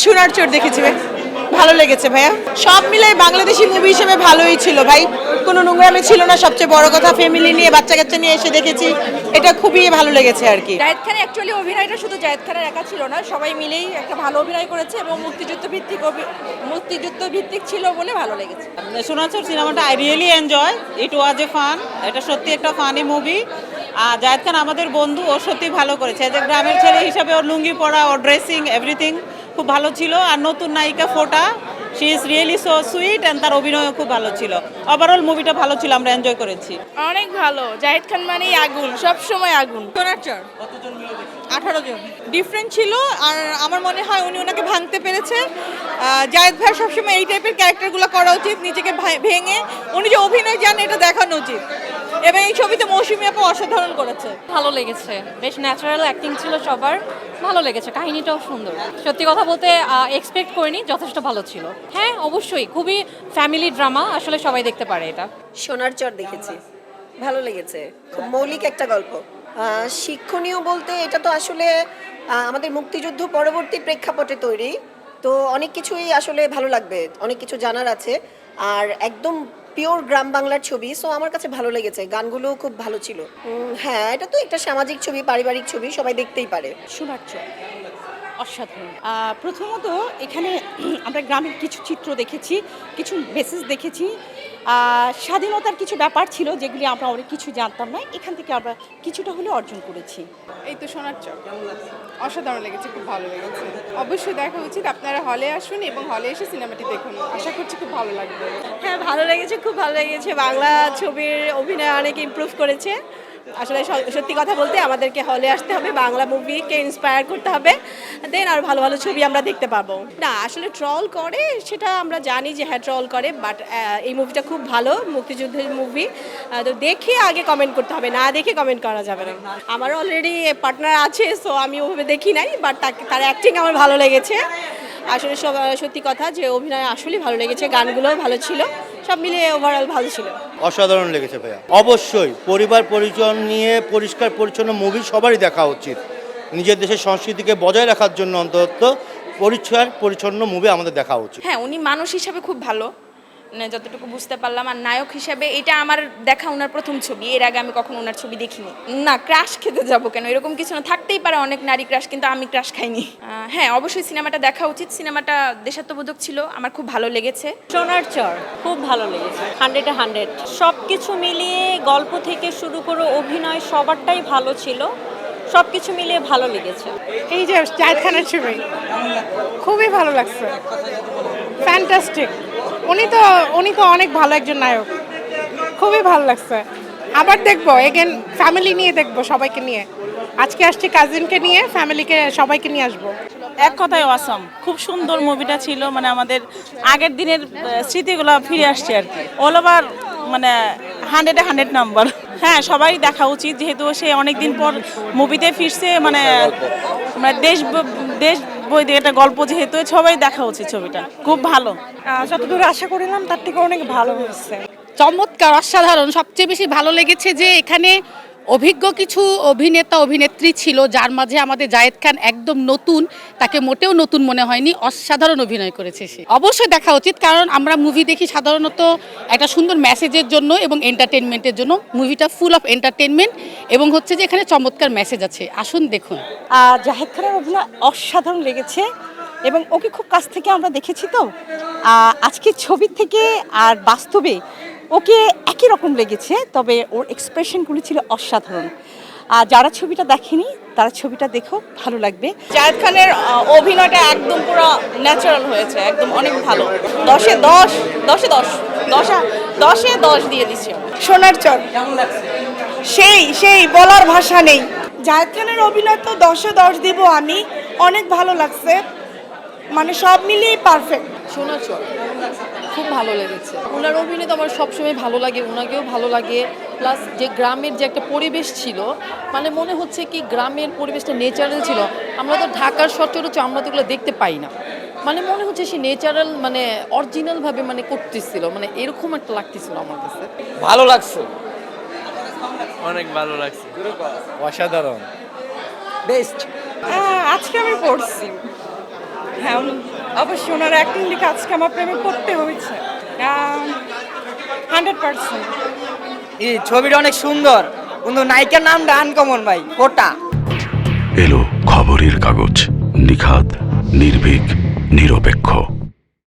সোনার চোর দেখেছি ভাই, ভালো লেগেছে ভাইয়া। সব মিলে বাংলাদেশি মুভি হিসেবে ভালোই ছিল ভাই, কোনো নোংরামি ছিল না। সবচেয়ে বড় কথা ফ্যামিলি নিয়ে বাচ্চা কাচ্চা নিয়ে এসে দেখেছি, এটা খুবই ভালো লেগেছে আর কি। জায়েদ খান অ্যাকচুয়ালি অভিনয়টা শুধু জায়েদ খানের একা ছিল না, সবাই মিলেই একটা ভালো অভিনয় করেছে এবং মুক্তিযুদ্ধ ভিত্তিক ছিল বলে ভালো লেগেছে। সোনার চোর সিনেমাটা I really enjoy, it was A fun. এটা সত্যি একটা ফানি মুভি। আর জায়েদ খান আমাদের বন্ধু, ও সত্যি ভালো করেছে। যে গ্রামের ছেলে হিসাবে ওর লুঙ্গি পরা, ওর ড্রেসিং এভরিথিং খুব ভালো ছিল। আর নতুন নায়িকা ফোটা, she is really so sweet and তার অভিনয়ও খুব ভালো ছিল। ওভারঅল মুভিটা ভালো ছিল, আমরা এনজয় করেছি। অনেক ভালো, জায়েদ খান মানেই আগুন, সব সময় আগুন। সোনার চোর 18 জন ডিফারেন্ট ছিল, আর আমার মনে হয় উনি ওনাকে ভাঙতে পেরেছে। জায়েদ ভাই সবসময় এই টাইপের ক্যারেক্টারগুলো করা উচিত, নিজেকে ভেঙে উনি যে অভিনয় জানেন এটা দেখানো উচিত। এবং এই ছবিতে মৌসুমী আপু অসাধারণ করেছে। ভালো লেগেছে, বেশ ন্যাচারাল অ্যাক্টিং ছিল সবার, ভালো লেগেছে। কাহিনীটাও সুন্দর, সত্যি কথা বলতে এক্সপেক্ট করিনি, যথেষ্ট ভালো ছিল। হ্যাঁ অবশ্যই, খুবই ফ্যামিলি ড্রামা, আসলে সবাই দেখতে পারে এটা। সোনার চর দেখেছি, ভালো লেগেছে। খুব মৌলিক একটা গল্প, শিক্ষণীয় বলতে এটা তো আসলে আমাদের মুক্তিযুদ্ধ পরবর্তী প্রেক্ষাপটে তৈরি, তো অনেক কিছুই আসলে ভালো লাগবে, অনেক কিছু জানার আছে। আর একদম পিওর গ্রাম বাংলার ছবি, সো আমার কাছে ভালো লেগেছে। গানগুলোও খুব ভালো ছিল। হ্যাঁ, এটা তো একটা সামাজিক ছবি, পারিবারিক ছবি, সবাই দেখতেই পারে। সোনার চোর অসাধারণ। প্রথমত এখানে আমরা গ্রামের কিছু চিত্র দেখেছি, কিছু মেসেজ দেখেছি, স্বাধীনতার কিছু ব্যাপার ছিল যেগুলি আমরা অনেক কিছু জানতাম না, এখান থেকে আমরা কিছুটা হলেও অর্জন করেছি। এই তো সোনার চর অসাধারণ লেগেছে, খুব ভালো লেগেছে। অবশ্যই দেখা উচিত, আপনারা হলে আসুন এবং হলে এসে সিনেমাটি দেখুন, আশা করছি খুব ভালো লাগবে। হ্যাঁ, ভালো লেগেছে, খুব ভালো লেগেছে। বাংলা ছবির অভিনয় অনেক ইমপ্রুভ করেছে। আসলে সত্যি কথা বলতে আমাদেরকে হলে আসতে হবে, বাংলা মুভিকে ইন্সপায়ার করতে হবে, দেন আর ভালো ভালো ছবি আমরা দেখতে পাবো। না আসলে ট্রল করে সেটা আমরা জানি যে হ্যাঁ ট্রল করে, বাট এই মুভিটা খুব ভালো, মুক্তিযুদ্ধের মুভি। তো দেখে আগে কমেন্ট করতে হবে, না দেখে কমেন্ট করা যাবে না। আমার অলরেডি পার্টনার আছে, সো আমি ওভাবে দেখি নাই, বাট তার অ্যাক্টিং আমার ভালো লেগেছে। আসলে সত্যি কথা যে অভিনয় আসলেই ভালো লেগেছে, গানগুলোও ভালো ছিল, সব মিলিয়ে ওভারঅল ভালো ছিল। অসাধারণ লেগেছে ভাইয়া। অবশ্যই পরিবার পরিজন নিয়ে পরিষ্কার পরিচ্ছন্ন মুভি সবারই দেখা উচিত। নিজের দেশের সংস্কৃতিকে বজায় রাখার জন্য অন্তত পরিষ্কার পরিচ্ছন্ন মুভি আমাদের দেখা উচিত। হ্যাঁ, উনি মানুষ হিসাবে খুব ভালো, মানে যতটুকু বুঝতে পারলাম। আর নায়ক হিসাবে এটা আমার দেখা ওনার প্রথম ছবি, এর আগে আমি কখনো ওনার ছবি দেখিনি। না ক্রাশ খেতে যাবো কেন, এরকম কিছু না, থাকতেই পারে অনেক নারী ক্রাশ, কিন্তু আমি ক্রাশ খাইনি। হ্যাঁ অবশ্যই সিনেমাটা দেখা উচিত, সিনেমাটা দেশাত্মবোধক ছিল, আমার খুব ভালো লেগেছে। সোনার চর খুব ভালো লেগেছে, 100-100। সব কিছু মিলিয়ে গল্প থেকে শুরু করে অভিনয় সবারটাই ভালো ছিল, সব কিছু মিলিয়ে ভালো লেগেছে। এই যে জায়েদ খানের ছবি খুবই ভালো লাগছে, ফ্যান্টাস্টিক। উনি তো অনেক ভালো একজন নায়ক, খুবই ভালো লাগছে। আবার দেখবো, এগেন ফ্যামিলি নিয়ে দেখবো, সবাইকে নিয়ে। আজকে আসছি কাজিনকে নিয়ে, ফ্যামিলিকে সবাইকে নিয়ে আসবো। এক কথায় অসাম, খুব সুন্দর মুভিটা ছিল। মানে আমাদের আগের দিনের স্মৃতিগুলো ফিরে আসছে আর কি। অল ওভার মানে 100-100 নাম্বার। হ্যাঁ সবাই দেখা উচিত, যেহেতু সে অনেকদিন পর মুভিতে ফিরছে। মানে দেশ বই দিয়ে একটা গল্প, যেহেতু সবাই দেখা উচিত ছবিটা, খুব ভালো। যতদূর আশা করিলাম তার থেকে অনেক ভালো হয়েছে। চমৎকার, অসাধারণ। সবচেয়ে বেশি ভালো লেগেছে যে এখানে অভিজ্ঞ কিছু অভিনেতা অভিনেত্রী ছিল, যার মাঝে আমাদের জায়েদ খান একদম নতুন, তাকে মোটেও নতুন মনে হয়নি, অসাধারণ অভিনয় করেছে সে। অবশ্যই দেখা উচিত, কারণ আমরা মুভি দেখি সাধারণত একটা সুন্দর মেসেজের জন্য এবং এন্টারটেনমেন্টের জন্য। মুভিটা ফুল অফ এন্টারটেনমেন্ট এবং হচ্ছে যে এখানে চমৎকার মেসেজ আছে, আসুন দেখুন। জাহেদ খানের অভিনয় অসাধারণ লেগেছে এবং ওকে খুব কাছ থেকে আমরা দেখেছি, তো আজকে ছবি থেকে আর বাস্তবে ওকে একই রকম লেগেছে, তবে ওর এক্সপ্রেশনগুলো ছিল অসাধারণ। আর যারা ছবিটা দেখেনি তারা ছবিটা দেখো, ভালো লাগবে। জায়েদ খানের অভিনয়টা একদম পুরো ন্যাচারাল হয়েছে, একদম অনেক ভালো। 10-এ 10, 10-এ 10, 10-এ 10 দিয়ে দিচ্ছে। সোনার চর সেই বলার ভাষা নেই। জায়েদ খানের অভিনয় তো 10-এ 10 দিব আমি, অনেক ভালো লাগছে, মানে সব মিলিয়ে পারফেক্ট। সোনার চর খুব ভালো লেগেছে। ওনার অভিনয় তো আমার সবসময় ভালো লাগে, ওনাকেও ভালো লাগে। প্লাস যে গ্রামের যে একটা পরিবেশ ছিল, মানে মনে হচ্ছে কি গ্রামের পরিবেশটা নেচারাল ছিল। আমরা তো ঢাকার সচরাচর আমরা তো এগুলো দেখতে পাই না, মানে মনে হচ্ছে সে নেচারাল, মানে অরিজিনালভাবে মানে করতেছিল, মানে এরকম একটা লাগতেছিল আমার কাছে। ভালো লাগছে, অনেক ভালো লাগছে, অসাধারণ, বেস্ট। আজকে আমি পড়ছি, হ্যাঁ অবশ্যই ওনার অ্যাক্টিং দেখে আজকে আমার প্রেমে পড়তে হয়েছে 100%। এই ছবিটা অনেক সুন্দর, কিন্তু নায়িকার নামটা আনকমন ভাই, কোটা। এলো খবরের কাগজ, নিখাত, নির্ভীক, নিরপেক্ষ।